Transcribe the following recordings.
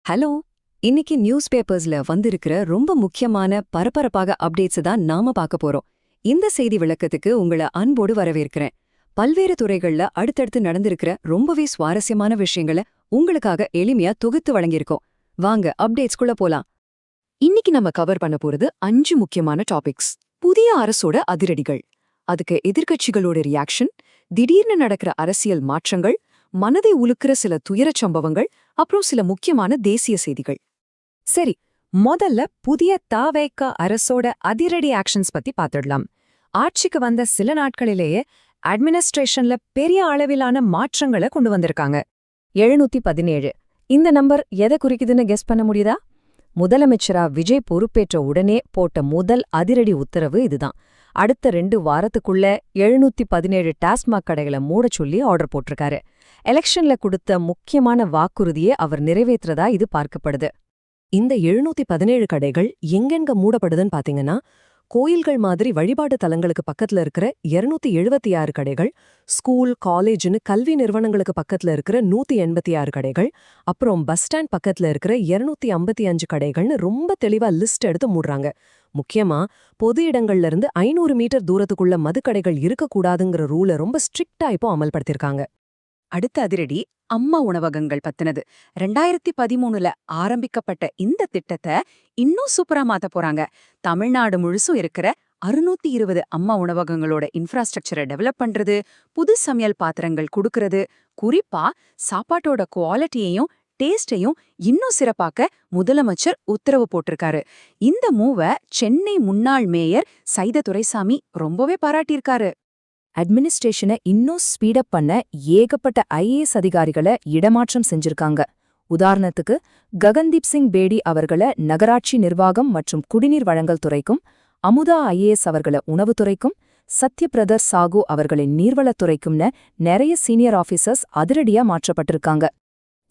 Hello. இன்னைக்கு news பேப்பர்ஸ்ல வந்திருக்கிற ரொம்ப முக்கியமான பரபரப்பாக அப்டேட்ஸ் தான் நாம பார்க்க போறோம். இந்த செய்தி விளக்கத்துக்கு உங்களை அன்போடு வரவேற்கிறேன். பல்வேறு துறைகள்ல அடுத்தடுத்து நடந்திருக்கிற ரொம்பவே சுவாரஸ்யமான விஷயங்களை உங்களுக்காக எளிமையா தொகுத்து வழங்கியிருக்கோம். வாங்க அப்டேட்ஸ்குள்ள போலாம். இன்னைக்கு நம்ம கவர் பண்ண போறது 5 முக்கியமான டாபிக்ஸ். புதிய அரசோட அதிரடிகள், அதுக்கு எதிர்க்கட்சிகளோட ரியாக்ஷன், திடீர்னு நடக்கிற அரசியல் மாற்றங்கள், மனதை உலுக்கிற சில துயரச் சம்பவங்கள், அப்புறம் சில முக்கியமான தேசிய செய்திகள். சரி, முதல்ல புதிய தவேக அரசோட அதிரடி ஆக்ஷன்ஸ் பத்தி பார்த்துடலாம். ஆட்சிக்கு வந்த சில நாட்களிலேயே அட்மினிஸ்ட்ரேஷன்ல பெரிய அளவிலான மாற்றங்களை கொண்டு வந்திருக்காங்க. 717 இந்த நம்பர் எதை குறிக்குதுன்னு கெஸ் பண்ண முடியுதா? முதலமைச்சரா விஜய் பொறுப்பேற்ற உடனே போட்ட முதல் அதிரடி உத்தரவு இதுதான். அடுத்த 2 வாரத்துக்குள்ள 717 டாஸ்மாக் கடைகளை மூடச் சொல்லி ஆர்டர் போட்டிருக்காரு. எலெக்ஷன்ல கொடுத்த முக்கியமான வாக்குறுதியை அவர் நிறைவேற்றதா இது பார்க்கப்படுது. இந்த 717 கடைகள் எங்கெங்க மூடப்படுதுன்னு பாத்தீங்கன்னா, கோயில்கள் மாதிரி வழிபாட்டு தலங்களுக்கு பக்கத்துல இருக்கிற 276 கடைகள், ஸ்கூல் காலேஜ்னு கல்வி நிறுவனங்களுக்கு பக்கத்துல இருக்கிற 186 கடைகள், அப்புறம் பஸ் ஸ்டாண்ட் பக்கத்துல இருக்கிற 255 கடைகள்னு ரொம்ப தெளிவா லிஸ்ட் எடுத்து மூடுறாங்க. முக்கியமா பொது இடங்கள்ல இருந்து 500 மீட்டர் தூரத்துக்குள்ள மதுக்கடைகள் இருக்கக்கூடாதுங்கிற ரூலை ரொம்ப ஸ்ட்ரிக்டா இப்போ அமல்படுத்திருக்காங்க. அடுத்த அதிரடி அம்மா உணவகங்கள் பத்தினது. 2013ல ஆரம்பிக்கப்பட்ட இந்த திட்டத்தை இன்னும் சூப்பரா மாத்த போறாங்க. தமிழ்நாடு முழுசும் இருக்கிற 620 அம்மா உணவகங்களோட இன்ஃப்ராஸ்ட்ரக்சரை டெவலப் பண்றது, புது சமையல் பாத்திரங்கள் கொடுக்கறது, குறிப்பா சாப்பாட்டோட குவாலிட்டியையும் டேஸ்டையும் இன்னும் சிறப்பாக்க முதலமைச்சர் உத்தரவு போட்டிருக்காரு. இந்த மூவை சென்னை முன்னாள் மேயர் சைத துரைசாமி ரொம்பவே பாராட்டியிருக்காரு. அட்மினிஸ்ட்ரேஷனை இன்னும் ஸ்பீடப் பண்ண ஏகப்பட்ட ஐஏஎஸ் அதிகாரிகளை இடமாற்றம் செஞ்சிருக்காங்க. உதாரணத்துக்கு ககன்தீப் சிங் பேடி அவர்களை நகராட்சி நிர்வாகம் மற்றும் குடிநீர் வழங்கல் துறைக்கும், அமுதா ஐஏஎஸ் அவர்களை உணவுத்துறைக்கும், சத்யபிரதர் சாகு அவர்களை நீர்வளத்துறைக்கும்னு நிறைய சீனியர் ஆபீசர்ஸ் அதிரடியா மாற்றப்பட்டிருக்காங்க.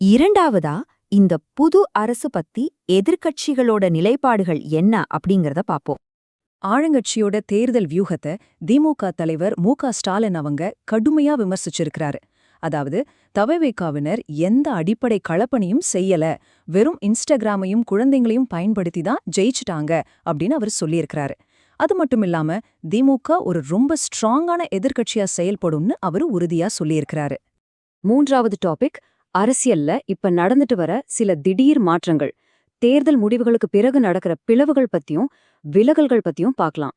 இரண்டாவதா, இந்த புது அரசு பத்தி எதிர்க்கட்சிகளோட நிலைப்பாடுகள் என்ன அப்படிங்கறத பாப்போம். ஆளுங்கட்சியோட தேர்தல் வியூகத்தை திமுக தலைவர் மு.க. ஸ்டாலின் அவங்க கடுமையா விமர்சிச்சிருக்கிறாரு. அதாவது, தவேகாவினர் எந்த அடிப்படை களப்பணியும் செய்யல, வெறும் இன்ஸ்டாகிராமையும் குழந்தைங்களையும் பயன்படுத்தி தான் ஜெயிச்சுட்டாங்க அப்படின்னு அவர் சொல்லியிருக்கிறாரு. அது மட்டுமில்லாம திமுக ஒரு ரொம்ப ஸ்ட்ராங்கான எதிர்க்கட்சியா செயல்படும்னு அவர் உறுதியா சொல்லியிருக்கிறாரு. மூன்றாவது டாபிக், அரசியல்ல இப்ப நடந்துட்டு வர சில திடீர் மாற்றங்கள், தேர்தல் முடிவுகளுக்கு பிறகு நடக்கிற பிளவுகள் பத்தியும் விலகல்கள் பத்தியும் பார்க்கலாம்.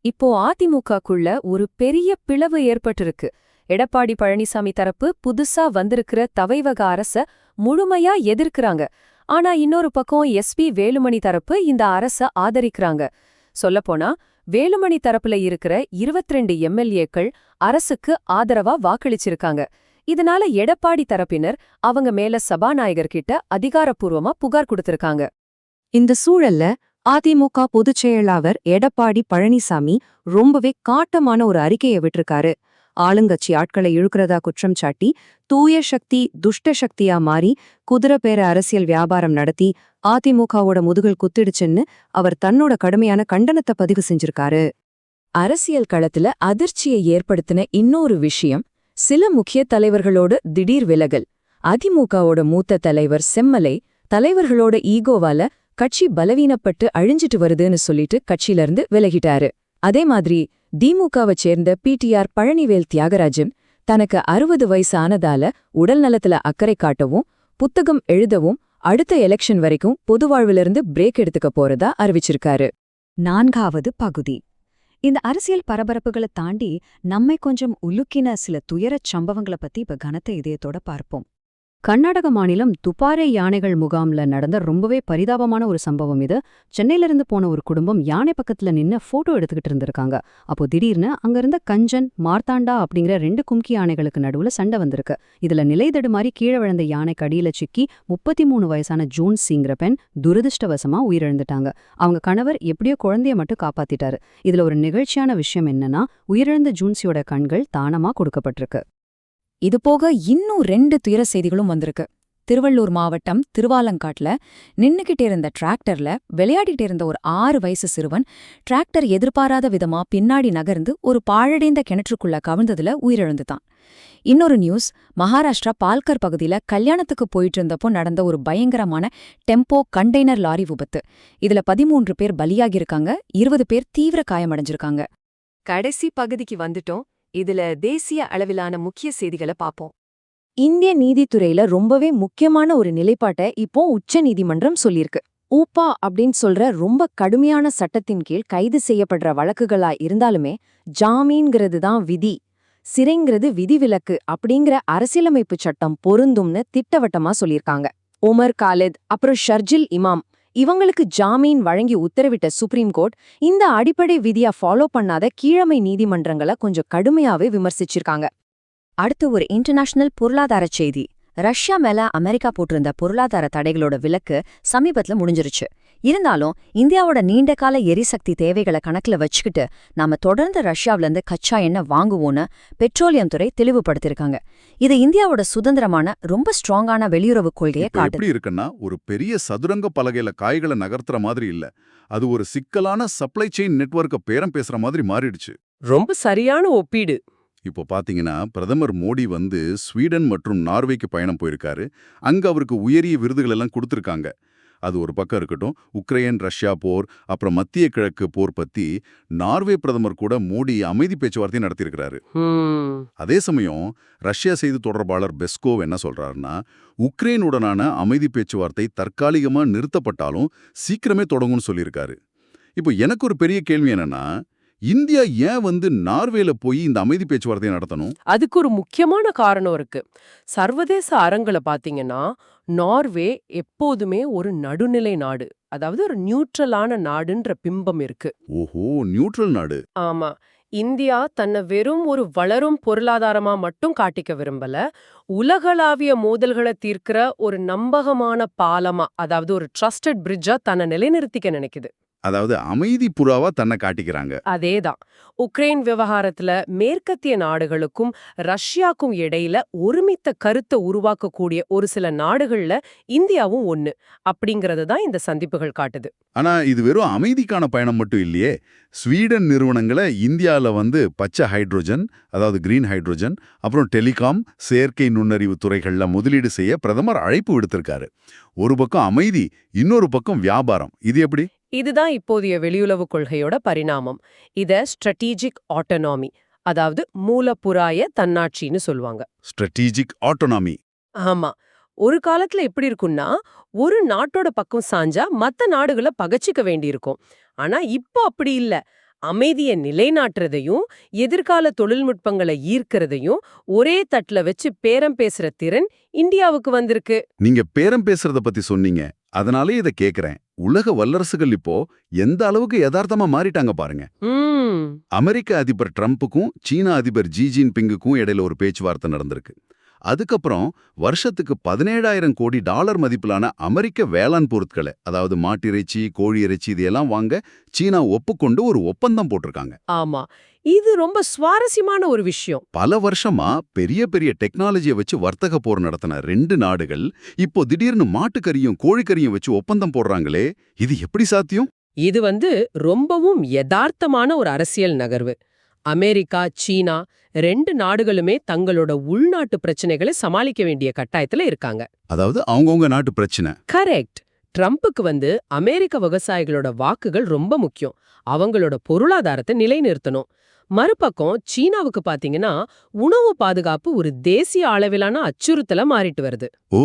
இப்போ அதிமுகக்குள்ள ஒரு பெரிய பிளவு ஏற்பட்டிருக்கு. எடப்பாடி பழனிசாமி தரப்பு புதுசா வந்திருக்கிற தவைவக அரச முழுமையா எதிர்க்கிறாங்க. ஆனா இன்னொரு பக்கம் எஸ்.பி. வேலுமணி தரப்பு இந்த அரச ஆதரிக்கிறாங்க. சொல்லப்போனா வேலுமணி தரப்புல இருக்கிற 22 எம்எல்ஏக்கள் அரசுக்கு ஆதரவா வாக்களிச்சிருக்காங்க. இதனால எடப்பாடி தரப்பினர் அவங்க மேல சபாநாயகர்கிட்ட அதிகாரப்பூர்வமா புகார் கொடுத்திருக்காங்க. இந்த சூழல்ல அதிமுக பொதுச் செயலாளர் எடப்பாடி பழனிசாமி ரொம்பவே காட்டமான ஒரு அறிக்கையை விட்டிருக்காரு. ஆளுங்கட்சி ஆட்களை இழுக்கிறதா குற்றம் சாட்டி தூய சக்தி துஷ்ட சக்தியா மாறி குதிரை பேர அரசியல் வியாபாரம் நடத்தி அதிமுகவோட முதுகில் குத்திடுச்சுன்னு அவர் தன்னோட கடுமையான கண்டனத்தை பதிவு செஞ்சிருக்காரு. அரசியல் களத்துல அதிர்ச்சியை ஏற்படுத்தின இன்னொரு விஷயம், சில முக்கிய தலைவர்களோட திடீர் விலகல். அதிமுகவோட மூத்த தலைவர் செம்மலை தலைவர்களோட ஈகோவால கட்சி பலவீனப்பட்டு அழிஞ்சிட்டு வருதுன்னு சொல்லிட்டு கட்சியிலிருந்து விலகிட்டாரு. அதே மாதிரி திமுகவை சேர்ந்த பிடிஆர் பழனிவேல் தியாகராஜன் தனக்கு 60 வயசு ஆனதால உடல் நலத்துல அக்கறை காட்டவும், புத்தகம் எழுதவும் அடுத்த எலெக்ஷன் வரைக்கும் பொது வாழ்விலிருந்து பிரேக் எடுத்துக்க போறதா அறிவிச்சிருக்காரு. 4வது பகுதி, இந்த அரசியல் பரபரப்புகளை தாண்டி நம்மை கொஞ்சம் உலுக்கின சில துயரச் சம்பவங்களை பத்தி இப்ப கனத்த இதயத்தோட பார்ப்போம். கர்நாடக மாநிலம் துப்பாரே யானைகள் முகாம்ல நடந்த ரொம்பவே பரிதாபமான ஒரு சம்பவம் இது. சென்னையிலிருந்து போன ஒரு குடும்பம் யானை பக்கத்துல நின்னு போட்டோ எடுத்துக்கிட்டு இருந்திருக்காங்க. அப்போ திடீர்னு அங்க இருந்த கஞ்சன், மார்த்தாண்டா அப்படிங்கிற 2 கும்கி யானைகளுக்கு நடுவுல சண்டை வந்திருக்கு. இதுல நிலைதடு மாதிரி கீழே விழுந்த யானை கடியில சிக்கி 33 வயசான ஜோன்சிங்கிற பெண் துரதிருஷ்டவசமா உயிரிழந்துட்டாங்க. அவங்க கணவர் எப்படியோ குழந்தைய மட்டும் காப்பாத்திட்டாரு. இதுல ஒரு நிகழ்ச்சியான விஷயம் என்னன்னா, உயிரிழந்த ஜூன்சியோட கண்கள் தானமா கொடுக்கப்பட்டிருக்கு. இது போக இன்னும் 2 துயர செய்திகளும் வந்திருக்கு. திருவள்ளூர் மாவட்டம் திருவாலங்காட்டுல நின்னுகிட்டே இருந்த டிராக்டர்ல விளையாடிட்டு இருந்த ஒரு 6 வயசு சிறுவன் டிராக்டர் எதிர்பாராத விதமா பின்னாடி நகர்ந்து ஒரு பாழடைந்த கிணற்றுக்குள்ள கவிழ்ந்ததுல உயிரிழந்துதான். இன்னொரு நியூஸ், மகாராஷ்டிரா பால்கர் பகுதியில கல்யாணத்துக்கு போயிட்டு இருந்தப்போ நடந்த ஒரு பயங்கரமான டெம்போ கண்டெய்னர் லாரி விபத்து. இதுல 13 பேர் பலியாகியிருக்காங்க, 20 பேர் தீவிர காயமடைஞ்சிருக்காங்க. கடைசி பகுதிக்கு வந்துட்டோம். இதுல தேசிய அளவிலான முக்கிய செய்திகளை பாப்போம். இந்திய நீதித்துறையில ரொம்பவே முக்கியமான ஒரு நிலைப்பாட்டை இப்போ உச்ச நீதிமன்றம் சொல்லியிருக்கு. ஊப்பா அப்படின்னு சொல்ற ரொம்ப கடுமையான சட்டத்தின் கீழ் கைது செய்யப்படுற வழக்குகளா இருந்தாலுமே ஜாமீன்கிறது தான் விதி, சிறைங்கிறது விதிவிலக்கு அப்படிங்கிற அரசியலமைப்பு சட்டம் பொருந்தும்னு திட்டவட்டமா சொல்லியிருக்காங்க. உமர் காலித் அப்புறம் ஷர்ஜில் இமாம் இவங்களுக்கு ஜாமீன் வழங்கி உத்தரவிட்ட சுப்ரீம் கோர்ட் இந்த அடிப்படை விதியா ஃபாலோ பண்ணாத கீழமை நீதிமன்றங்களை கொஞ்சம் கடுமையாவே விமர்சிச்சிருக்காங்க. அடுத்து ஒரு இன்டர்நேஷனல் பொருளாதார செய்தி. ரஷ்யா மேல அமெரிக்கா போட்டிருந்த பொருளாதார தடைகளோட விலக்கு சமீபத்துல முடிஞ்சிருச்சு. இருந்தாலும் இந்தியாவோட நீண்டகால எரிசக்தி தேவைகளை கணக்குல வச்சுக்கிட்டு நாம தொடர்ந்து ரஷ்யாவிலிருந்து கச்சா எண்ணெய் வாங்குவோன்னு பெட்ரோலியம் துறை தெளிவுபடுத்திருக்காங்க. இது இந்தியாவோட சுதந்திரமான ரொம்ப ஸ்ட்ராங்கான வெளியுறவு கொள்கையை காட்டுது. எப்படி இருக்குன்னா, ஒரு பெரிய சதுரங்க பலகையில காய்களை நகர்த்துற மாதிரி இல்ல, அது ஒரு சிக்கலான சப்ளை செயின் நெட்வொர்க்க பேரம் பேசுற மாதிரி மாறிடுச்சு. ரொம்ப சரியான ஒப்பீடு. இப்போ பாத்தீங்கன்னா, பிரதமர் மோடி ஸ்வீடன் மற்றும் நார்வேக்கு பயணம் போயிருக்காரு. அங்க அவருக்கு உயரிய விருதுகள் எல்லாம் கொடுத்திருக்காங்க. அது ஒரு பக்கம் இருக்கட்டும், உக்ரைன் ரஷ்யா போர் அப்புறம் மத்திய கிழக்கு போர் பத்தி நார்வே பிரதமர் கூட மோடி அமைதி பேச்சுவார்த்தை நடத்தியிருக்கிறாரு. அதே சமயம் ரஷ்யா செய்தி தொடர்பாளர் பெஸ்கோவ் என்ன சொல்றாருன்னா, உக்ரைனுடனான அமைதி பேச்சுவார்த்தை தற்காலிகமா நிறுத்தப்பட்டாலும் சீக்கிரமே தொடங்கும்னு சொல்லியிருக்காரு. இப்போ எனக்கு ஒரு பெரிய கேள்வி என்னன்னா, இந்தியா ஏன் நார்வேல போய் இந்த அமைதி பேச்சுவார்த்தையை நடத்தணும்? அதுக்கு ஒரு முக்கியமான காரணம் இருக்கு. சர்வதேச அரங்குல பாத்தீங்கன்னா நார்வே எப்போதுமே ஒரு நடுநிலை நாடு, அதாவது ஒரு நியூட்ரலான நாடுன்ற பிம்பம் இருக்கு. ஓஹோ, நியூட்ரல் நாடு. ஆமா, இந்தியா தன்னை வெறும் ஒரு வளரும் பொருளாதாரமா மட்டும் காட்டிக்க விரும்பல, உலகளாவிய மோதல்களை தீர்க்கிற ஒரு நம்பகமான பாலமா, அதாவது ஒரு ட்ரஸ்டட் பிரிட்ஜா தன்னை நிலைநிறுத்திக்க நினைக்குது. அதாவது அமைதி புறாவா தன்னை காட்டிக்கிறாங்க. அதேதான். உக்ரைன் விவகாரத்துல மேற்கத்திய நாடுகளுக்கும் ரஷ்யாக்கும் இடையில ஒருமித்த கருத்தை உருவாக்கக்கூடிய ஒரு சில நாடுகள்ல இந்தியாவும் ஒண்ணு அப்படிங்கறது தான் இந்த சந்திப்புகள் காட்டுது. ஆனா இது வெறும் அமைதிக்கான பயணம் மட்டும் இல்லையே. ஸ்வீடன் நிறுவனங்களை இந்தியால பச்சை ஹைட்ரோஜன், அதாவது கிரீன் ஹைட்ரோஜன், அப்புறம் டெலிகாம், செயற்கை நுண்ணறிவு துறைகள்ல முதலீடு செய்ய பிரதமர் அழைப்பு விடுத்திருக்காரு. ஒரு பக்கம் அமைதி, இன்னொரு பக்கம் வியாபாரம். இது எப்படி? இதுதான் இப்போதைய வெளியுறவு கொள்கையோட பரிணாமம். இத ஸ்ட்ராட்டஜிக் ஆட்டோனாமி, அதாவது மூலப்புறாய தன்னாட்சின்னு சொல்லுவாங்க. ஸ்ட்ராட்டஜிக் ஆட்டோனாமி. ஆமா, ஒரு காலத்துல எப்படி இருக்கும்னா, ஒரு நாட்டோட பக்கம் சாஞ்சா மத்த நாடுகளை பகச்சிக்க வேண்டியிருக்கும். ஆனா இப்போ அப்படி இல்ல. அமைதியை நிலைநாட்டுறதையும் எதிர்கால தொழில்நுட்பங்களை ஈர்க்கிறதையும் ஒரே தட்டுல வச்சு பேரம் பேசுற திறன் இந்தியாவுக்கு வந்திருக்கு. நீங்க பேரம் பேசுறத பத்தி சொன்னீங்க, அதனாலே இதை கேக்குறேன். உலக வல்லரசுகள் இப்போ எந்த அளவுக்கு யதார்த்தமா மாறிட்டாங்க பாருங்க. அமெரிக்க அதிபர் ட்ரம்ப்புக்கும் சீனா அதிபர் ஜி ஜின்பிங்குக்கும் இடையில ஒரு பேச்சுவார்த்தை நடந்திருக்கு. அதுக்கப்புறம் வருஷத்துக்கு 17,000 கோடி டாலர் மதிப்பிலான அமெரிக்க வேளாண் பொருட்களை, அதாவது மாட்டிறைச்சி, கோழி இறைச்சி இதையெல்லாம் வாங்க சீனா ஒப்புக்கொண்டு ஒரு ஒப்பந்தம் போட்டிருக்காங்க. ஆமா, இது ரொம்ப சுவாரஸ்யமான ஒரு விஷயம். பல வருஷமா பெரிய பெரிய டெக்னாலஜியை வச்சு வர்த்தக போர் நடத்தின 2 நாடுகள் இப்போ திடீர்னு மாட்டுக்கறியும் கோழிக்கறியும் வச்சு ஒப்பந்தம் போடுறாங்களே, இது எப்படி சாத்தியம்? இது ரொம்பவும் யதார்த்தமான ஒரு அரசியல் நகர்வு. அமெரிக்கா, சீனா 2 நாடுகளுமே தங்களோட உள்நாட்டு பிரச்சனைகளை சமாளிக்க வேண்டிய கட்டாயத்துல இருக்காங்க. அதாவது அவங்கவுங்க நாட்டு பிரச்சனை. கரெக்ட். ட்ரம்புக்கு அமெரிக்க விவசாயிகளோட வாக்குகள் ரொம்ப முக்கியம். அவங்களோட பொருளாதாரத்தை நிலைநிறுத்தணும். மறுபக்கம் சீனாவுக்கு பாத்தீங்கன்னா உணவு பாதுகாப்பு ஒரு தேசிய அளவிலான அச்சுறுத்தலா மாறிட்டு வருது. ஓ,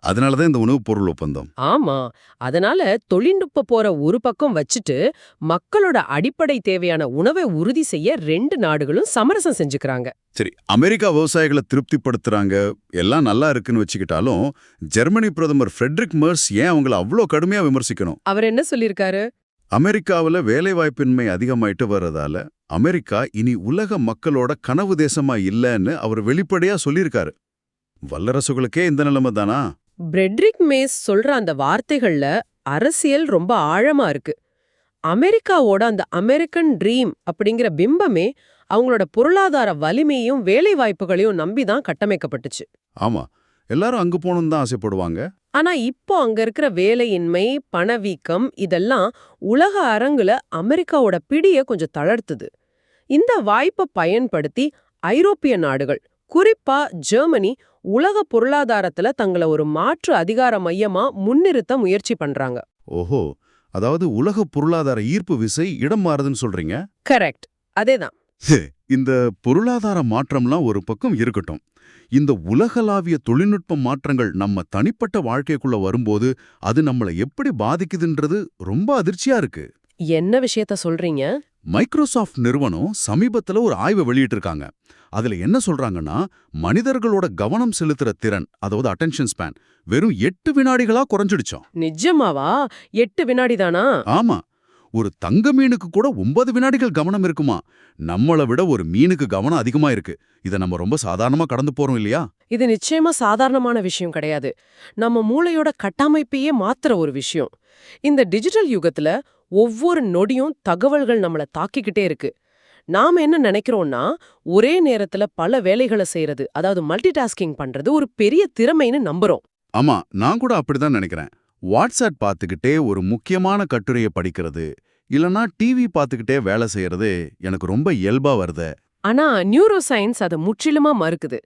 அதனாலதான் இந்த உணவு பொருள் ஒப்பந்தம். ஆமா, அதனால தொழில்நுட்ப போற ஒரு பக்கம் வச்சுட்டு மக்களோட அடிப்படை தேவையான உணவை உறுதி செய்ய 2 நாடுகளும் சமரசம் செஞ்சுக்கிறாங்க. சரி, அமெரிக்கா விவசாயிகளை திருப்திப்படுத்துறாங்க, எல்லாம் நல்லா இருக்குன்னு வச்சுக்கிட்டாலும் ஜெர்மனி பிரதமர் ஃப்ரெட்ரிக் மெர்ஸ் ஏன் அவங்கள அவ்வளோ கடுமையா விமர்சிக்கணும்? அவர் என்ன சொல்லியிருக்காரு? அமெரிக்காவுல வேலைவாய்ப்பின்மை அதிகமாயிட்டு வர்றதால அமெரிக்கா இனி உலக மக்களோட கனவு தேசமா இல்லைன்னு அவர் வெளிப்படையா சொல்லியிருக்காரு. வல்லரசுகளுக்கே இந்த நிலைமை தானா? ஃப்ரெட்ரிக் மேஸ் சொல்ற அந்த வார்த்தைகள்ல அரசியல் ரொம்ப ஆழமா இருக்கு. அமெரிக்காவோட அந்த அமெரிக்கன் ட்ரீம் அப்படிங்கிற பிம்பமே அவங்களோட பொருளாதார வலிமையும் வேலை வாய்ப்புகளையும் நம்பிதான் கட்டமைக்கப்பட்டுச்சு. ஆமா, எல்லாரும் அங்க போகணும்னு தான் ஆசைப்படுவாங்க. ஆனா இப்போ அங்க இருக்கிற வேலையின்மை, பணவீக்கம் இதெல்லாம் உலக அரங்குல அமெரிக்காவோட பிடிய கொஞ்சம் தளர்த்துது. இந்த வாய்ப்பை பயன்படுத்தி ஐரோப்பிய நாடுகள், குறிப்பா ஜெர்மனி, உலக பொருளாதாரத்துல தங்கள ஒரு மாற்று அதிகார மையமா முன்னிறுத்த முயற்சி பண்றாங்க. ஓஹோ, அதாவது உலக பொருளாதார ஈர்ப்பு விசை இடம் மாறுதுன்னு சொல்றீங்க. கரெக்ட், அதேதான். இந்த பொருளாதார மாற்றம்லாம் ஒரு பக்கம் இருக்கட்டும். இந்த உலகளாவிய தொழில்நுட்ப மாற்றங்கள் நம்ம தனிப்பட்ட வாழ்க்கைக்குள்ள வரும்போது அது நம்மள எப்படி பாதிக்குதுன்றது ரொம்ப அதிர்ச்சியா இருக்கு. என்ன விஷயத்த சொல்றீங்க? மைக்ரோசாஃப்ட் நிறுவனம் சமீபத்துல ஒரு ஆய்வை வெளியிட்டிருக்காங்க. அதுல என்ன சொல்றாங்கன்னா, மனிதர்களோட கவனம் செலுத்துற திறன், அதாவது அட்டென்ஷன் ஸ்பேன், வெறும் 8 வினாடிகளா குறைஞ்சிடுச்சோம். நிஜமாவா? 8 வினாடி தானா? ஆமா, ஒரு தங்க மீனுக்கு கூட 9 வினாடிகள் கவனம் இருக்குமா. நம்மள விட ஒரு மீனுக்கு கவனம் அதிகமா இருக்கு. இத நம்ம ரொம்ப சாதாரணமா கடந்து போறோம் இல்லையா? இது நிச்சயமா சாதாரணமான விஷயம் கிடையாது. நம்ம மூளையோட கட்டமைப்பையே மாத்துற ஒரு விஷயம். இந்த டிஜிட்டல் யுகத்துல ஒவ்வொரு நொடியும் தகவல்கள் நம்மள தாக்கிக்கிட்டே இருக்கு. நாம என்ன நினைக்கிறோம்னா, ஒரே நேரத்துல பல வேலைகளை செய்யறது, அதாவது மல்டி டாஸ்கிங் பண்றது ஒரு பெரிய திறமைன்னு நம்புறோம். ஆமா, நான் கூட அப்படிதான் நினைக்கிறேன். வாட்ஸ்அப் பார்த்துக்கிட்டே ஒரு முக்கியமான கட்டுரையை படிக்கிறது, இல்லனா டிவி பார்த்துக்கிட்டே வேலை செய்யறது எனக்கு ரொம்ப இயல்பா வருது. ஆனா நியூரோ சயின்ஸ் அதை முற்றிலுமா மறுக்குது.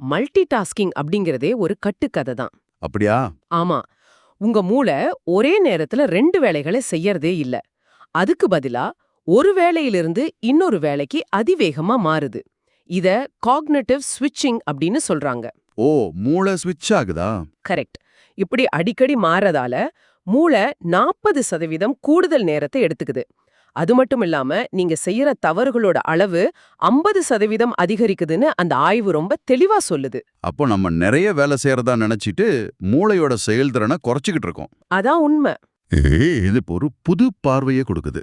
மல்டி டாஸ்கிங் அப்படிங்கறதே ஒரு கட்டுக்கதை தான். அப்படியா? ஆமா, உங்க மூளை ஒரே நேரத்துல 2 வேலைகளை செய்யறதே இல்ல. அதுக்கு பதிலா ஒரு வேலையிலிருந்து இன்னொரு வேலைக்கு அதிவேகமா மாறுது. இத காக்னிட்டிவ் ஸ்விட்சிங் அப்படின்னு சொல்றாங்க. ஓ, மூளை ஸ்விட்ச் ஆகுதா? கரெக்ட். இப்படி அடிக்கடி மாறதால மூளை 40% கூடுதல் நேரத்தை எடுத்துக்குது. அது மட்டும் இல்லாம நீங்க செய்யற தவறுகளோட அளவு 50% அதிகரிக்குதுன்னு அந்த ஆய்வு ரொம்ப தெளிவா சொல்லுது. அப்போ நம்ம நிறைய வேலை செய்யறதா நினைச்சிட்டு மூளையோட செயல்திறனை குறைச்சிக்கிட்டு இருக்கோம். அதான் உண்மை. இது ஒரு புது பார்வையே கொடுக்குது.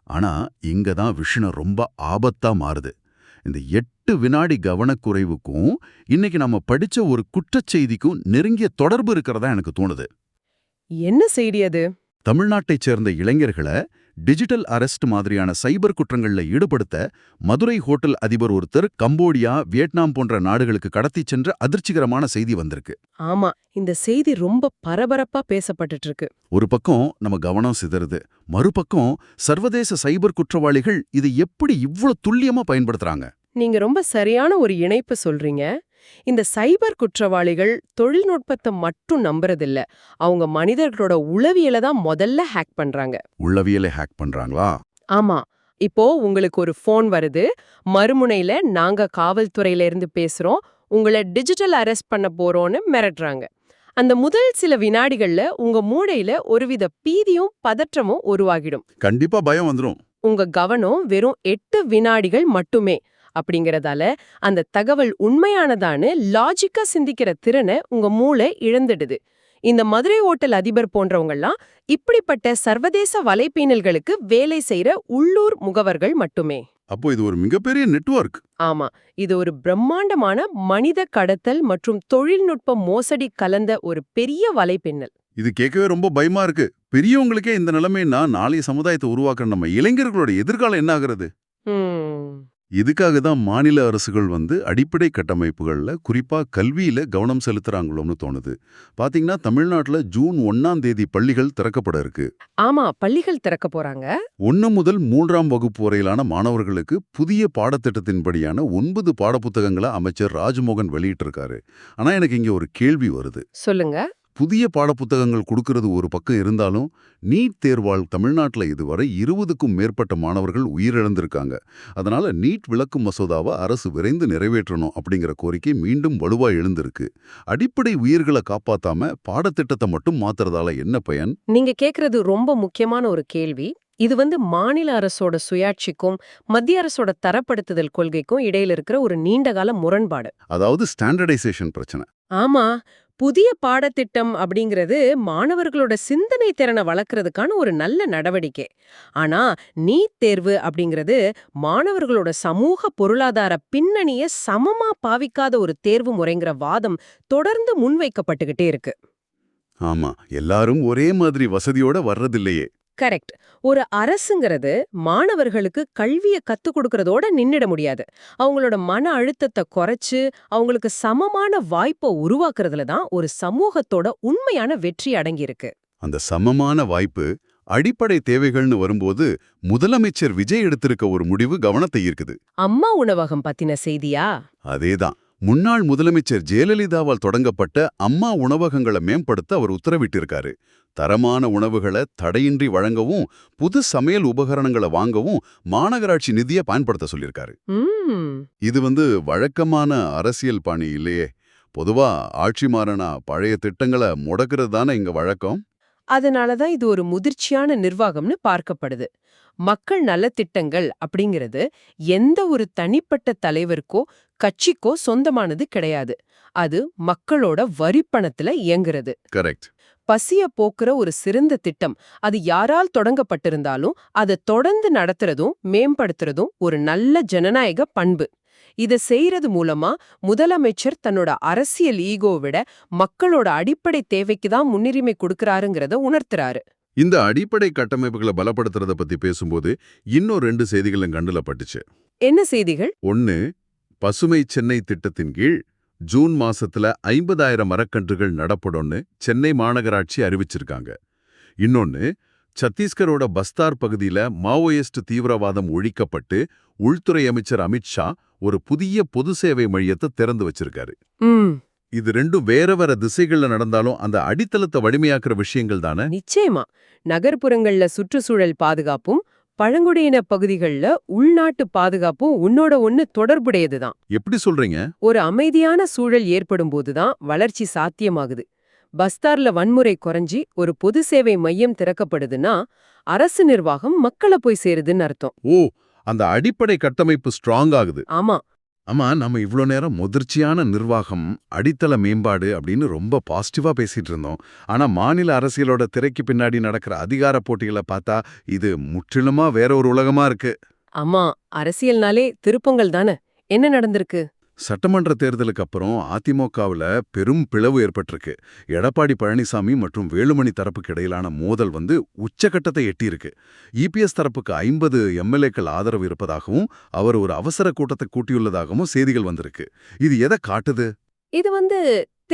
ஆனா இங்க தான் விஷயம் ரொம்ப ஆபத்தா மாறுது. இந்த 8 வினாடி கவனக்குறைவுக்கும் இன்னைக்கு நம்ம படிச்ச ஒரு குற்றச்செய்திக்கும் நெருங்கிய தொடர்பு இருக்கிறதா எனக்கு தோணுது. என்ன செய்தி அது? தமிழ்நாட்டைச் சேர்ந்த இளைஞர்களை டிஜிட்டல் அரெஸ்ட் மாதிரியான சைபர் குற்றங்கள்ல ஈடுபடுத்த மதுரை ஹோட்டல் அதிபர் ஒருத்தர் கம்போடியா, வியட்நாம் போன்ற நாடுகளுக்கு கடத்திச் சென்ற அதிர்ச்சிகரமான செய்தி வந்திருக்கு. ஆமா, இந்த செய்தி ரொம்ப பரபரப்பா பேசப்பட்டுட்டு இருக்கு. ஒரு பக்கம் நம்ம கவனம் சிதறுது, மறுபக்கம் சர்வதேச சைபர் குற்றவாளிகள் இதை எப்படி இவ்ளோ துல்லியமா பயன்படுத்துறாங்க. நீங்க ரொம்ப சரியான ஒரு இணைப்பு சொல்றீங்க. இந்த சைபர் குற்றவாளிகள் தொழில்நுட்பத்தை மட்டும் நம்புறதில்ல, அவங்க மனிதர்களோட உளவியலை தான் முதல்ல ஹேக் பண்றாங்க. உள்ளவியலை ஹேக் பண்றாங்களா? ஆமா, இப்போ உங்களுக்கு ஒரு ஃபோன் வருது, மறுமுனையில நாங்க காவல்துறையில இருந்து பேசுறோம், உங்களை டிஜிட்டல் அரெஸ்ட் பண்ண போறோம்னு மிரட்டுறாங்க. அந்த முதல் சில வினாடிகள்ல உங்க மூளையில ஒருவித பீதியும் பதற்றமும் உருவாகிடும். கண்டிப்பா பயம் வந்துரும். உங்க கவனம் வெறும் 8 வினாடிகள் மட்டுமே அப்படிங்கறதால அந்த தகவல் உண்மையானதான்னு லாஜிக்கா சிந்திக்கிற திறனை உங்க மூளை இழந்துடுது. இந்த மதுரை ஓட்டல் அதிபர் போன்றவங்கலாம் இப்படிப்பட்ட சர்வதேச வலைப்பீனல்களுக்கு வேலை செய்யற உள்ளூர் முகவர்கள் மட்டுமே. அப்போ இது ஒரு மிகப்பெரிய நெட்வொர்க். ஆமா, இது ஒரு பிரம்மாண்டமான மனித கடத்தல் மற்றும் தொழில்நுட்ப மோசடி கலந்த ஒரு பெரிய வலைப்பின்னல். இது கேட்கவே ரொம்ப பயமா இருக்கு. பெரியவங்களுக்கே இந்த நிலைமைன்னா நாளைய சமுதாயத்தை உருவாக்குற நம்ம இளைஞர்களோட எதிர்காலம் என்ன ஆகுறது? இதுக்காக தான் மாநில அரசுகள் அடிப்படை கட்டமைப்புகள்ல, குறிப்பா கல்வியில கவனம் செலுத்துறாங்களோன்னு தோணுது. பாத்தீங்கன்னா தமிழ்நாட்டுல ஜூன் 1ஆம் தேதி பள்ளிகள் திறக்கப்பட இருக்கு. ஆமா, பள்ளிகள் திறக்க போறாங்க. 1 முதல் 3ஆம் வகுப்பு வரையிலான மாணவர்களுக்கு புதிய பாடத்திட்டத்தின்படியான 9 பாடப்புத்தகங்களை அமைச்சர் ராஜ்மோகன் வெளியிட்டிருக்காரு. ஆனா எனக்கு இங்க ஒரு கேள்வி வருது. சொல்லுங்க. புதிய பாடப்புத்தகங்கள் கொடுக்கறது ஒரு பக்கம் இருந்தாலும், நீட் தேர்வால் தமிழ்நாட்டில் இதுவரை 20க்கும் மேற்பட்ட மாணவர்கள் உயிரிழந்திருக்காங்க. அதனால நீட் விலக்கு மசோதாவை அரசு விரைந்து நிறைவேற்றணும் அப்படிங்கிற கோரிக்கை மீண்டும் வலுவா எழுந்திருக்கு. அடிப்படை உயிர்களை காப்பாத்தாம பாடத்திட்டத்தை மட்டும் மாத்துறதால என்ன பயன்? நீங்க கேக்குறது ரொம்ப முக்கியமான ஒரு கேள்வி. இது மாநில அரசோட சுயாட்சிக்கும் மத்திய அரசோட தரப்படுத்துதல் கொள்கைக்கும் இடையில இருக்கிற ஒரு நீண்டகால முரண்பாடு. அதாவது ஸ்டாண்டர்டைசேஷன் பிரச்சனை. ஆமா, புதிய பாடத்திட்டம் அப்படிங்கிறது மாணவர்களோட சிந்தனை திறனை வளர்க்கறதுக்கான ஒரு நல்ல நடவடிக்கை. ஆனா நீட் தேர்வு அப்படிங்கிறது மாணவர்களோட சமூக பொருளாதார பின்னணிய சமமா பாவிக்காத ஒரு தேர்வு முறைங்கிற வாதம் தொடர்ந்து முன்வைக்கப்பட்டுகிட்டே இருக்கு. ஆமா, எல்லாரும் ஒரே மாதிரி வசதியோட வர்றதில்லையே. கரெக்ட். ஒரு அரசுங்கிறது மாணவர்களுக்கு கல்விய கத்துக் கொடுக்கறதோட நின்னுட முடியாது. அவங்களோட மன அழுத்தத்தை குறைச்சு அவங்களுக்கு சமமான வாய்ப்பை உருவாக்குறதுல தான் ஒரு சமூகத்தோட உண்மையான வெற்றி அடங்கியிருக்கு. அந்த சமமான வாய்ப்பு அடிப்படை தேவைகள்னு வரும்போது முதலமைச்சர் விஜய் எடுத்திருக்க ஒரு முடிவு கவனத்தை ஈர்க்குது. அம்மா உணவகம் பத்தின செய்தியா? அதேதான். முன்னாள் முதலமைச்சர் ஜெயலலிதாவால் தொடங்கப்பட்ட அம்மா உணவகங்களை மேம்படுத்த அவர் உத்தரவிட்டிருக்காரு. தரமான உணவுகளை தடையின்றி வழங்கவும் புது சமையல் உபகரணங்களை வாங்கவும் மாநகராட்சி நிதியை பயன்படுத்த சொல்லியிருக்காரு. இது வழக்கமான அரசியல் பாணி இல்லையே. பொதுவா ஆட்சி மாறினா பழைய திட்டங்களை முடக்கிறது தானே இங்க வழக்கம். அதனாலதான் இது ஒரு முதிர்ச்சியான நிர்வாகம்னு பார்க்கப்படுது. மக்கள் நலத்திட்டங்கள் அப்படிங்கிறது எந்த ஒரு தனிப்பட்ட தலைவருக்கோ கட்சிக்கோ சொந்தமானது கிடையாது. அது மக்களோட வரிப்பணத்துல இயங்குறது. கரெக்ட். பசிய போக்குற ஒரு சிறந்த திட்டம் அது யாரால் தொடங்கப்பட்டிருந்தாலும் அதை தொடர்ந்து நடத்துறதும் மேம்படுத்துறதும் ஒரு நல்ல ஜனநாயக பண்பு. இதை செய்யறது மூலமா முதலமைச்சர் தன்னோட அரசியல் ஈகோ விட மக்களோட அடிப்படை தேவைக்கு தான் முன்னுரிமை கொடுக்கறாருங்கிறத உணர்த்துறாரு. இந்த அடிப்படை கட்டமைப்புகளை பலப்படுத்துறத பத்தி பேசும்போது இன்னும் 2 செய்திகளும் கண்டுல பட்டுச்சு. என்ன செய்திகள்? ஒன்னு, பசுமை சென்னை திட்டத்தின் கீழ் ஜூன் மாசத்துல 50,000 மரக்கன்றுகள் நடப்படும்னு சென்னை மாநகராட்சி அறிவிச்சிருக்காங்க. இன்னொன்னு, சத்தீஸ்கரோட பஸ்தார் பகுதியில மாவோயிஸ்ட் தீவிரவாதம் ஒழிக்கப்பட்டு உள்துறை அமைச்சர் அமித்ஷா ஒரு புதிய பொது சேவை மையத்தை திறந்து வச்சிருக்காரு. இது 2 வேற வேற திசைகள்ல நடந்தாலும் அந்த அடித்தளத்தை வலிமையாக்குற விஷயங்கள் தானே. நிச்சயமா. நகர்ப்புறங்கள்ல சுற்றுச்சூழல் பாதுகாப்பும் பழங்குடியின பகுதிகள்ல உள்நாட்டு பாதுகாப்பும் உன்னோட ஒன்னு தொடர்புடையதுதான். எப்படி சொல்றீங்க? ஒரு அமைதியான சூழல் ஏற்படும் போதுதான் வளர்ச்சி சாத்தியமாகுது. பஸ்தார்ல வன்முறை குறைஞ்சி ஒரு பொது சேவை மையம் திறக்கப்படுதுன்னா அரசு நிர்வாகம் மக்களை போய் சேருதுன்னு அர்த்தம். ஓ, அந்த அடிப்படை கட்டமைப்பு ஸ்ட்ராங் ஆகுது. ஆமா. ஆமா, நம்ம இவ்ளோ நேரம் முதிர்ச்சியான நிர்வாகம், அடித்தள மேம்பாடு அப்படின்னு ரொம்ப பாசிட்டிவா பேசிட்டு இருந்தோம். ஆனா மாநில அரசியலோட திரைக்கு பின்னாடி நடக்கிற அதிகார போட்டிகளை பார்த்தா இது முற்றிலுமா வேற ஒரு உலகமா இருக்கு. ஆமா, அரசியல்னாலே திருப்பங்கள் தானே. என்ன நடந்திருக்கு? சட்டமன்ற தேர்தலுக்கு அப்புறம் அதிமுகவுல பெரும் பிளவு ஏற்பட்டிருக்கு. எடப்பாடி பழனிசாமி மற்றும் வேலுமணி தரப்புக்கு இடையிலான மோதல் உச்சகட்டத்தை எட்டியிருக்கு. இபிஎஸ் தரப்புக்கு 50 எம்எல்ஏக்கள் ஆதரவு இருப்பதாகவும் அவர் ஒரு அவசர கூட்டத்தை கூட்டியுள்ளதாகவும் செய்திகள் வந்திருக்கு. இது எதை காட்டுது? இது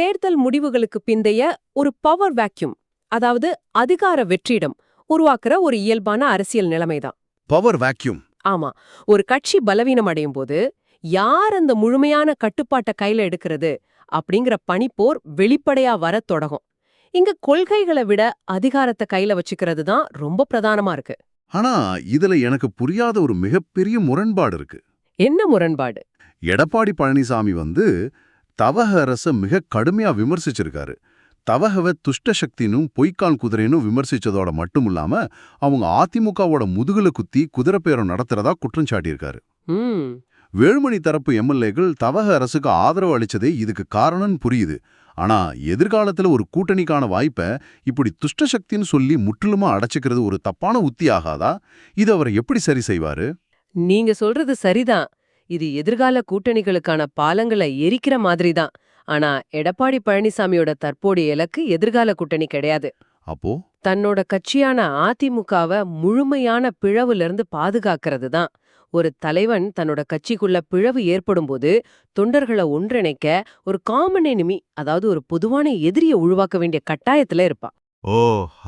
தேர்தல் முடிவுகளுக்கு பிந்தைய ஒரு பவர் வேக்யூம், அதாவது அதிகார வெற்றிடம் உருவாக்குற ஒரு இயல்பான அரசியல் நிலைமைதான். Power vacuum. ஆமா. ஒரு கட்சி பலவீனம் அடையும் போது யார் அந்த முழுமையான கட்டுப்பாட்டை கையில எடுக்கிறது அப்படிங்கிற பனிப்போர் வெளிப்படையா வரத் தொடங்கும். இங்க கொள்கைகளை விட அதிகாரத்தை கையில வச்சுக்கிறது தான் ரொம்ப பிரதானமா இருக்கு. ஆனா இதுல எனக்கு புரியாத ஒரு மிகப்பெரிய முரண்பாடு இருக்கு. என்ன முரண்பாடு? எடப்பாடி பழனிசாமி தவக அரச மிக கடுமையா விமர்சிச்சிருக்காரு. தவகவை துஷ்ட சக்தினும் பொய்க்கால் குதிரைனும் விமர்சிச்சதோட மட்டும் இல்லாம அவங்க அதிமுகவோட முதுகுல குத்தி குதிரைப்பேரம் நடத்துறதா குற்றம் சாட்டியிருக்காரு. வேலுமணி தரப்பு எம்எல்ஏக்கள் தவக அரசுக்கு ஆதரவு அளிச்சதே இதுக்கு காரணம்னு புரியுது. ஆனா எதிர்காலத்துல ஒரு கூட்டணிக்கான வாய்ப்பை இப்படி துஷ்ட சக்தின்னு சொல்லி முற்றிலுமா அடைச்சுக்கிறது ஒரு தப்பான உத்தி ஆகாதா? இது அவர் எப்படி சரி செய்வாரு? நீங்க சொல்றது சரிதான். இது எதிர்கால கூட்டணிகளுக்கான பாலங்களை எரிக்கிற மாதிரிதான். ஆனா எடப்பாடி பழனிசாமியோட தற்போதைய இலக்கு எதிர்கால கூட்டணி கிடையாது. அப்போ தன்னோட கட்சியான அதிமுகவை முழுமையான பிளவுல இருந்து பாதுகாக்கிறது தான். ஒரு தலைவன் தன்னோட கட்சிக்குள்ள பிளவு ஏற்படும் போது தொண்டர்களை ஒன்றிணைக்க ஒரு காமன் எனிமி, அதாவது ஒரு பொதுவான எதிரியை உருவாக்க வேண்டிய கட்டாயத்துல இருப்பா. ஓ,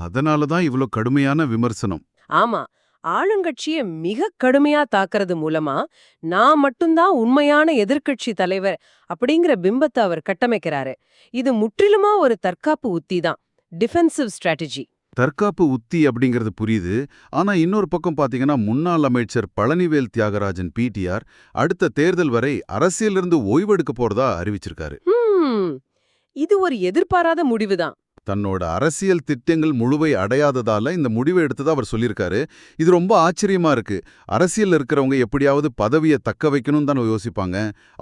அதனாலதான் இவ்ளோ கடுமையான விமர்சனம். ஆமா, ஆளுங்கட்சியை மிக கடுமையா தாக்குறது மூலமா நான் மட்டும்தான் உண்மையான எதிர்க்கட்சி தலைவர் அப்படிங்கிற பிம்பத்தை அவர் கட்டமைக்கிறாரு. இது முற்றிலுமா ஒரு தற்காப்பு உத்தி தான். Defensive strategy. தற்காப்பு உத்தி அப்படிங்கிறது புரியுது. ஆனா இன்னொரு பக்கம் பாத்தீங்கன்னா முன்னாள் அமைச்சர் பழனிவேல் தியாகராஜன் பிடிஆர் அடுத்த தேர்தல் வரை அரசியலிருந்து ஓய்வெடுக்க போறதா அறிவிச்சிருக்காரு. இது ஒரு எதிர்பாராத முடிவுதான். தன்னோட அரசியல் திட்டங்கள் முழுவை அடையாததால இந்த முடிவை எடுத்ததா அவர் சொல்லியிருக்காரு. இது ரொம்ப ஆச்சரியமா இருக்கு. அரசியல் இருக்கிறவங்க எப்படியாவது பதவியை தக்க வைக்கணும் தான் யோசிப்பாங்க.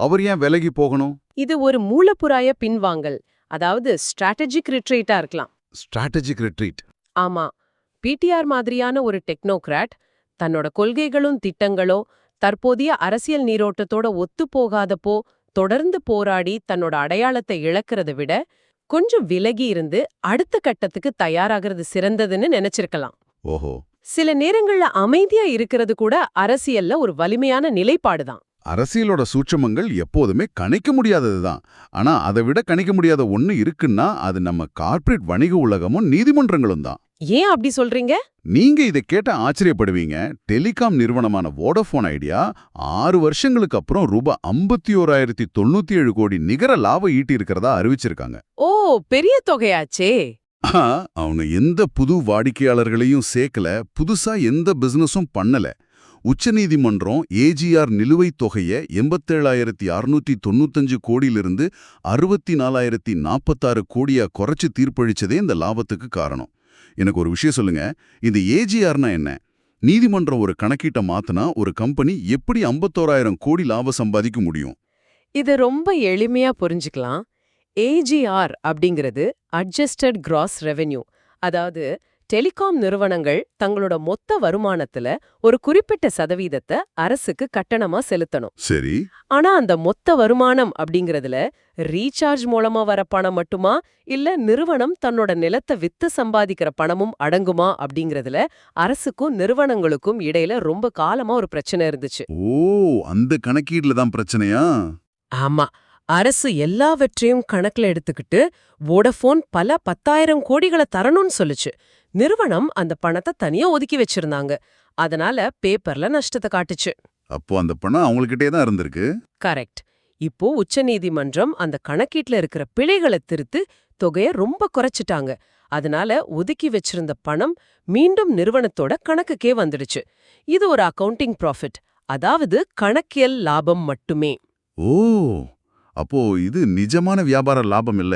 அவர் ஏன் விலகி போகணும்? இது ஒரு மூலப்புறாய பின்வாங்கல், அதாவது ஸ்ட்ராட்டஜிக் ரிட்ரீட்டா இருக்கலாம். Strategic retreat. ஆமா. பிடிஆர் மாதிரியான ஒரு டெக்னோகிராட் தன்னோட கொள்கைகளும் திட்டங்களோ தற்போதைய அரசியல் நீரோட்டத்தோட ஒத்துப்போகாதப்போ தொடர்ந்து போராடி தன்னோட அடையாளத்தை இழக்கிறத விட கொஞ்சம் விலகி இருந்து அடுத்த கட்டத்துக்கு தயாராகிறது சிறந்ததுன்னு நினைச்சிருக்கலாம். ஓஹோ. சில நேரங்கள்ல அமைதியா இருக்கிறது கூட அரசியல்ல ஒரு வலிமையான நிலைப்பாடுதான். அரசியலோட சூட்சமங்கள் எப்போதுமே கணிக்க முடியாததுதான். ஆனா அதை விட கணிக்க முடியாத ஒண்ணு இருக்குன்னா அது நம்ம கார்ப்பரேட் வணிக உலகமும் நீதிமன்றங்களும் தான். ஏன் அப்படி சொல்றீங்க? நீங்க இதை கேட்ட ஆச்சரியப்படுவீங்க. டெலிகாம் நிறுவனமான வோடஃபோன் ஐடியா 6 வருஷங்களுக்கு அப்புறம் ரூபாய் 51,097 கோடி நிகர லாபம் ஈட்டி இருக்கிறதா அறிவிச்சிருக்காங்க. ஓ, பெரிய தொகையாச்சே. அவங்க எந்த புது வாடிக்கையாளர்களையும் சேர்க்கல, புதுசா எந்த பிசினஸும் பண்ணல. உச்சநீதிமன்றம் ஏஜிஆர் நிலுவைத் தொகையை 87,695 கோடியிலிருந்து 64,046 கோடியா குறைச்சு தீர்ப்பளிச்சதே இந்த லாபத்துக்கு காரணம். எனக்கு ஒரு விஷயம் சொல்லுங்க, இந்த ஏஜிஆர்னா என்ன? நீதிமன்றம் ஒரு கணக்கீட்டை மாத்தினா ஒரு கம்பெனி எப்படி 51,000 கோடி லாபம் சம்பாதிக்க முடியும்? இது ரொம்ப எளிமையா புரிஞ்சுக்கலாம். ஏஜிஆர் அப்படிங்கிறது அட்ஜஸ்டட் கிராஸ் ரெவென்யூ. அதாவது டெலிகாம் நிறுவனங்கள் தங்களோட மொத்த வருமானத்துல ஒரு குறிப்பிட்ட சதவீதத்தை அரசுக்கு கட்டணமா செலுத்தணும். சரி. ஆனா அந்த மொத்த வருமானம் அப்படிங்கறதுல ரீசார்ஜ் மூலமா வர பணம் மட்டுமா, இல்ல நிறுவனம் தன்னோட நிலத்தை வித்து சம்பாதிக்கிற பணமும் அடங்குமா அப்படிங்கறதுல அரசுக்கும் நிறுவனங்களுக்கும் இடையில ரொம்ப காலமா ஒரு பிரச்சனை இருந்துச்சு. ஓ, அந்த கணக்கீடுல தான் பிரச்சனையா? ஆமா, அரசு எல்லாவற்றையும் கணக்குல எடுத்துக்கிட்டு வோடஃபோன் பல 10,000 கோடிகளை தரணும்னு சொல்லுச்சு. நிறுவனம் அந்த பணத்தை தனியா ஒதுக்கி வச்சிருந்தாங்க. அதனால பேப்பர்ல நஷ்டத்தை காட்டுச்சு. அப்போ அந்த பணம் அவங்ககிட்டே தான் இருந்திருக்கு. கரெக்ட். இப்போ உச்சநீதிமன்றம் அந்த கணக்கீட்ல இருக்கிற பிழைகளை திருத்து தொகையை ரொம்ப குறைச்சிட்டாங்க. அதனால ஒதுக்கி வச்சிருந்த பணம் மீண்டும் நிறுவனத்தோட கணக்குக்கே வந்துடுச்சு. இது ஒரு அக்கவுண்டிங் ப்ராஃபிட், அதாவது கணக்கியல் லாபம் மட்டுமே. ஓ, அப்போ இது நிஜமான வியாபார லாபம் இல்ல.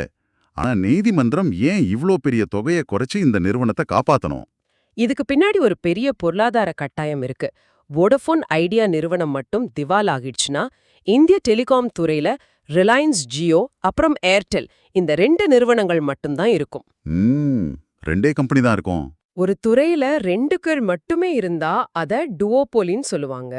ஆனா நீதிமன்றம் ஏன் இவ்ளோ பெரிய தொகையை குறைச்சு இந்த நிறுவனத்தை காப்பாத்தணும்? இதுக்கு பின்னாடி ஒரு பெரிய பொருளாதார கட்டாயம் இருக்கு. வோடஃபோன் ஐடியா நிறுவனம் மட்டும் திவால் ஆகிடுச்சுன்னா இந்திய டெலிகாம் துறையில ரிலையன்ஸ் ஜியோ அப்புறம் ஏர்டெல், இந்த 2 நிறுவனங்கள் மட்டும்தான் இருக்கும். 2 கம்பெனி தான் இருக்கும். ஒரு துறையில 2 பேர் மட்டுமே இருந்தா அத டுவோபோலின்னு சொல்லுவாங்க.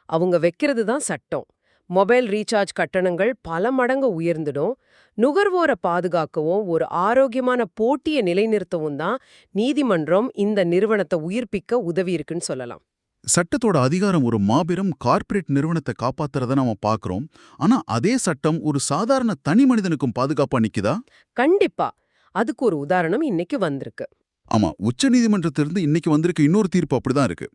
அவங்க வைக்கிறது தான் சட்டம். மொபைல் ரீசார்ஜ் கட்டணங்கள் பல மடங்கு உயர்ந்துடும். நுகர்வோரை பாதுகாக்கவும் ஒரு ஆரோக்கியமான போட்டியை நிலைநிறுத்தவும் தான் நீதிமன்றம் இந்த நிறுவனத்தை உயிர்ப்பிக்க உதவி இருக்குன்னு சொல்லலாம். சட்டத்தோட அதிகாரம் ஒரு மாபெரும் கார்ப்பரேட் நிறுவனத்தை காப்பாத்துறத நாம பாக்குறோம். ஆனா அதே சட்டம் ஒரு சாதாரண தனி மனிதனுக்கும் பாதுகாப்பா நிக்குதா? கண்டிப்பா. அதுக்கு ஒரு உதாரணம் இன்னைக்கு வந்திருக்கு. ஆமா, உச்சநீதிமன்றத்திலிருந்து இன்னைக்கு வந்திருக்க இன்னொரு தீர்ப்பு அப்படிதான் இருக்கு.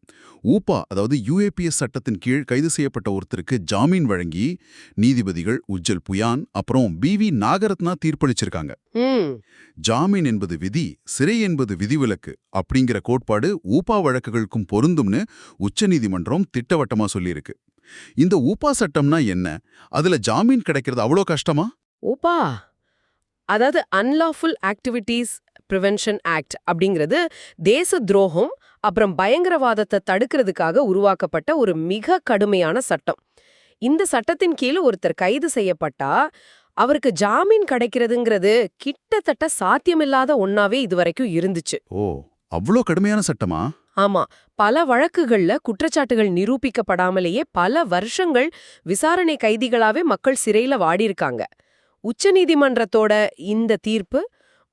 ஊபா, அதாவது UAPS சட்டத்தின் கீழ் கைது செய்யப்பட்ட ஒருத்தருக்கு ஜாமீன் வழங்கி நீதிபதிகள் உஜ்ஜல் புயான் அப்புறம் BV நாகரத்னா தீர்ப்பளிச்சிருக்காங்க. ஜாமீன் என்பது விதி, சிறை என்பது விதிவிலக்கு அப்படிங்கிற கோட்பாடு ஊபா வழக்குகளுக்கும் பொருந்தும்னு உச்சநீதிமன்றம் திட்டவட்டமா சொல்லியிருக்கு. இந்த ஊபா சட்டம்னா என்ன? அதுல ஜாமீன் கிடைக்கிறது அவ்வளோ கஷ்டமா? ஊபா, அதாவது அன்லாஃபுல் ஆக்டிவிட்டீஸ் பிரிவென்ஷன் ஆக்ட் அப்படிங்கிறது தேச துரோகம் அப்புறம் பயங்கரவாதத்தை தடுக்கிறதுக்காக உருவாக்கப்பட்ட ஒரு மிக கடுமையான சட்டம். இந்த சட்டத்தின் கீழ் ஒருத்தர் கைது செய்யப்பட்டா அவருக்கு ஜாமீன் கிடைக்கிறதுங்கிறது கிட்டத்தட்ட சாத்தியமில்லாத ஒன்னாவே இதுவரைக்கும் இருந்துச்சு. ஓ, அவ்வளோ கடுமையான சட்டமா? ஆமா, பல வழக்குகள்ல குற்றச்சாட்டுகள் நிரூபிக்கப்படாமலேயே பல வருஷங்கள் விசாரணை கைதிகளாவே மக்கள் சிறையில வாடியிருக்காங்க. உச்சநீதிமன்றத்தோட இந்த தீர்ப்பு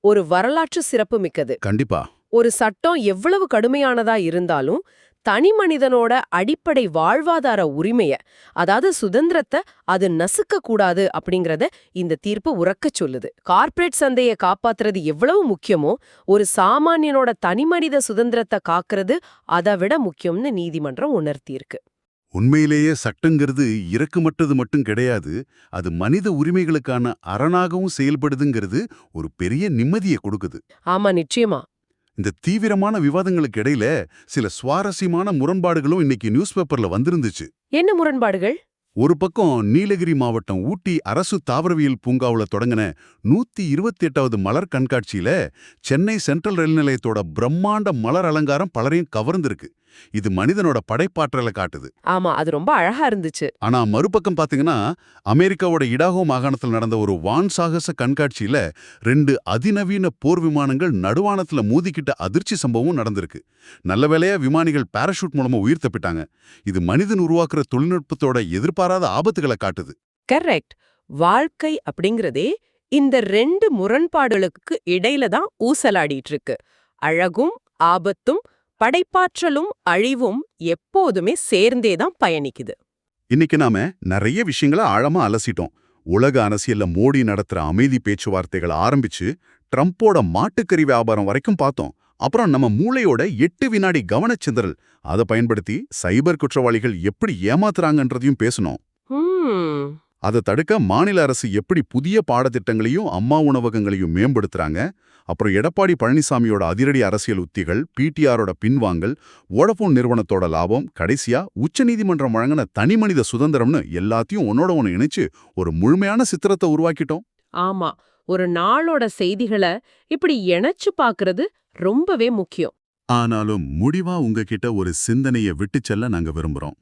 ஒரு வரலாற்று சிறப்பு மிக்கது. கண்டிப்பா. ஒரு சட்டம் எவ்வளவு கடுமையானதா இருந்தாலும் தனி மனிதனோட அடிப்படை வாழ்வாதார உரிமைய, அதாவது சுதந்திரத்தை அது நசுக்க கூடாது அப்படிங்கறத இந்த தீர்ப்பு உரக்கச் சொல்லுது. கார்ப்பரேட் சந்தையை காப்பாத்துறது எவ்வளவு முக்கியமோ ஒரு சாமானியனோட தனிமனித சுதந்திரத்தை காக்கிறது அதை விட முக்கியம்னு நீதிமன்றம் உணர்த்தியிருக்கு. உண்மையிலேயே சட்டங்கிறது இறக்குமற்றது மட்டும் கிடையாது, அது மனித உரிமைகளுக்கான அரணாகவும் செயல்படுதுங்கிறது ஒரு பெரிய நிம்மதியை கொடுக்குது. ஆமா, நிச்சயமா. இந்த தீவிரமான விவாதங்களுக்கு இடையில சில சுவாரஸ்யமான முரண்பாடுகளும் இன்னைக்கு நியூஸ் பேப்பர்ல வந்திருந்துச்சு. என்ன முரண்பாடுகள்? ஒரு பக்கம் நீலகிரி மாவட்டம் ஊட்டி அரசு தாவரவியல் பூங்காவுல தொடங்கின 128வது மலர் கண்காட்சியில சென்னை சென்ட்ரல் ரயில் நிலையத்தோட பிரம்மாண்ட மலர் அலங்காரம் பலரையும் கவர்ந்திருக்கு. இது மனிதனோட படைப்பாற்றலை காட்டுது. ஆமா, அது ரொம்ப அழகா இருந்துச்சு. ஆனா மறுபக்கம் பாத்தீங்கன்னா அமெரிக்காவோட இடாஹோ மாகாணத்தில் நடந்த ஒரு வான் சாகச கண்காட்சியில 2 அதிநவீன போர் விமானங்கள் நடுவானத்துல மோதிக்கிட்ட அதிர்ச்சி சம்பவமும் நடந்திருக்கு. நல்ல வேளையா விமானிகள் பாராசூட் மூலமா உயிர் தப்பிட்டாங்க. இது மனிதன் உருவாக்குற தொழில்நுட்பத்தோட எதிர்பாராத ஆபத்துகளை காட்டுது. கரெக்ட். வாழ்க்கை அப்படிங்கிறதே இந்த 2 முரண்பாடுகளுக்கு இடையில தான் ஊசலாடிட்டு இருக்கு. அழகும் ஆபத்தும் படைப்பாற்றலும் அழிவும் எப்போதுமே சேர்ந்தேதான் பயணிக்குது. இன்னைக்கு நாம நிறைய விஷயங்களை ஆழமா அலசிட்டோம். உலக அரசியல்ல மோடி நடத்துற அமைதி பேச்சுவார்த்தைகளை ஆரம்பிச்சு ட்ரம்போட மாட்டுக்கறி வியாபாரம் வரைக்கும் பார்த்தோம். அப்புறம் நம்ம மூளையோட 8 வினாடி கவனச்சிதறல் அதை பயன்படுத்தி சைபர் குற்றவாளிகள் எப்படி ஏமாத்துறாங்கன்றதையும் பேசணும். அதை தடுக்க மாநில அரசு எப்படி புதிய பாடத்திட்டங்களையும் அம்மா உணவகங்களையும் மேம்படுத்துறாங்க. அப்புறம் எடப்பாடி பழனிசாமியோட அதிரடி அரசியல் உத்திகள், பிடிஆரோட பின்வாங்கல், வோடபோன் நிறுவனத்தோட லாபம், கடைசியா உச்சநீதிமன்றம் வழங்கின தனிமனித சுதந்திரம்னு எல்லாத்தையும் ஒன்னோட ஒன்னு இணைச்சு ஒரு முழுமையான சித்திரத்தை உருவாக்கிட்டோம். ஆமா, ஒரு நாளோட செய்திகளை இப்படி இணைச்சு பாக்குறது ரொம்பவே முக்கியம். ஆனாலும் முடிவா உங்ககிட்ட ஒரு சிந்தனையை விட்டுச் செல்ல நாங்க விரும்புறோம்.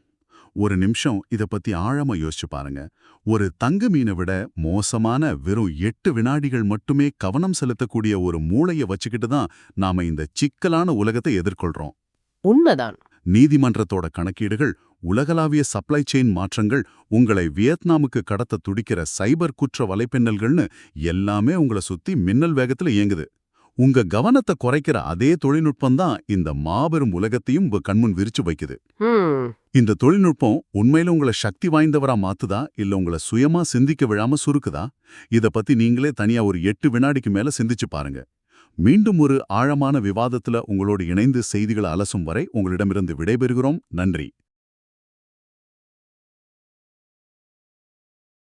ஒரு நிமிஷம் இத பத்தி ஆழமா யோசிச்சு பாருங்க. ஒரு தங்க மீனை விட மோசமான வெறும் 8 வினாடிகள் மட்டுமே கவனம் செலுத்தக்கூடிய ஒரு மூளைய வச்சுக்கிட்டு தான் நாம இந்த சிக்கலான உலகத்தை எதிர்கொள்றோம். உண்மைதான். நீதிமன்றத்தோட கணக்கீடுகள், உலகளாவிய சப்ளை செயின் மாற்றங்கள், உங்களை வியட்நாமுக்கு கடத்த துடிக்கிற சைபர் குற்ற வலைப்பின்னல்கள்னு எல்லாமே உங்களை சுத்தி மின்னல் வேகத்துல இயங்குது. உங்க கவனத்தை குறைக்கிற அதே தொழில்நுட்பம் தான் இந்த மாபெரும் உலகத்தையும் உங்க கண்முன் விரிச்சு வைக்குது. இந்த தொழில்நுட்பம் உண்மையில உங்களை சக்தி வாய்ந்தவரா மாத்துதா, இல்ல உங்களை சுயமா சிந்திக்க விழாம சுருக்குதா? இத பத்தி நீங்களே தனியா ஒரு 8 வினாடிக்கு மேல சிந்திச்சு பாருங்க. மீண்டும் ஒரு ஆழமான விவாதத்துல உங்களோடு இணைந்து செய்திகளை அலசும் வரை உங்களிடமிருந்து விடைபெறுகிறோம். நன்றி.